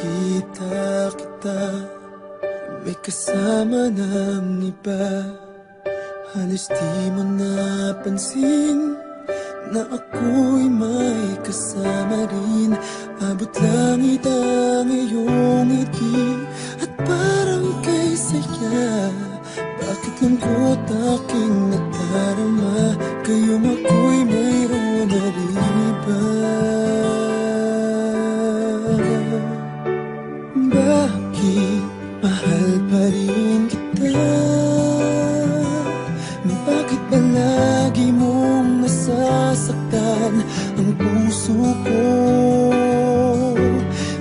nakita kita, may kasama ng iba. Halos di mo napansin na ako'y may kasama rin. Abot langit ang iyong ngiti at parang kay saya. Bakit lungkot aking nadarama, gayong ako'y mayroon na rin iba? Bakit mahal pa rin kita? Bakit palagi mong nasasaktan ang puso ko?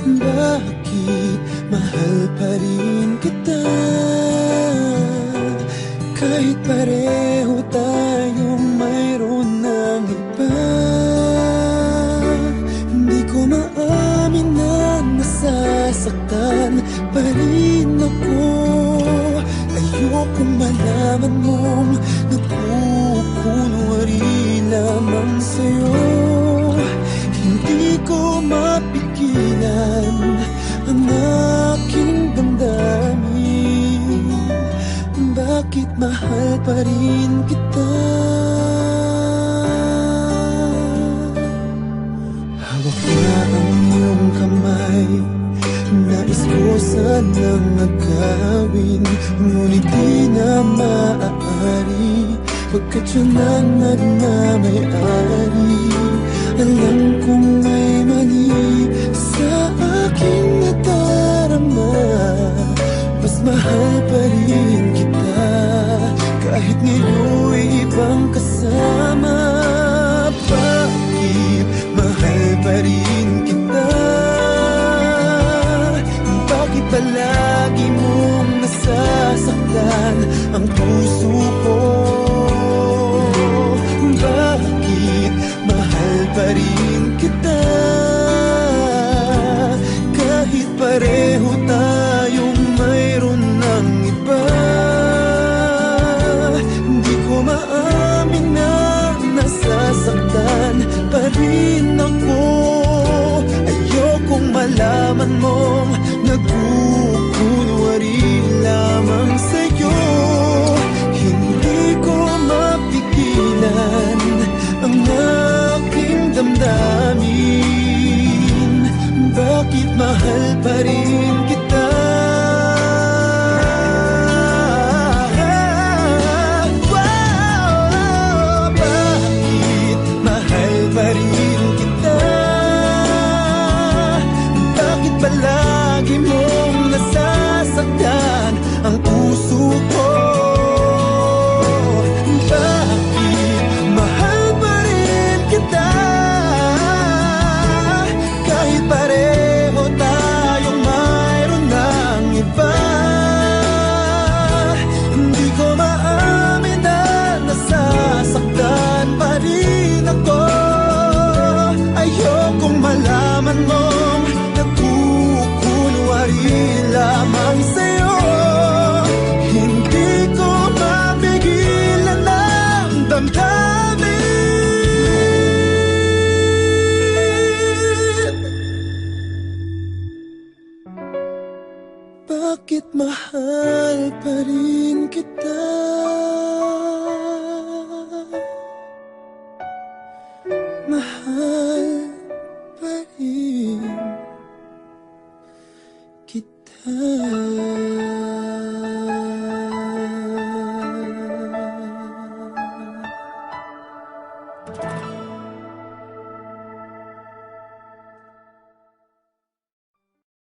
Bakit mahal pa rin kita? Kahit pareho tayong mayroon ng iba. Hindi ko maamin na nasasaktan pa rin ako. Ayokong malaman mong nagkukunwari lamang sa'yo. Hindi ko mapigilan ang aking damdamin. Bakit mahal pa rin kita? Hawak na ang iyong kamay, nais ko sanang agawin, ngunit di na maaari, pagkat yun ang nagmamayari. Alam kong may mali sa aking nadarama, mas mahal pa rin kita, kahit ngayon'y ibang kasama. Bakit mahal pa rin kita? Bakit palagi mong nasasaktan ang puso ko? Bakit mahal pa rin kita? Kahit pareho tayong mayroon ng iba. Hindi ko maamin na nasasaktan pa rin ako. Ayokong malaman mong nagkukunwari lamang sa'yo. Hindi ko mapigilan ang aking damdamin. Bakit mahal pa rin kita? Bakit mahal pa rin kita? Bakit palagi mong nasasaktan ang puso ko? Bakit mahal pa rin kita? Kahit pareho tayong mayroon ng iba. Hindi ko maamin na nasasaktan pa rin ako. Ayokong malaman mong nagkukunwari lamang sa'yo. Hindi ko mapigilan ang damdamin. Bakit mahal pa rin kita? Mahal pa rin kita.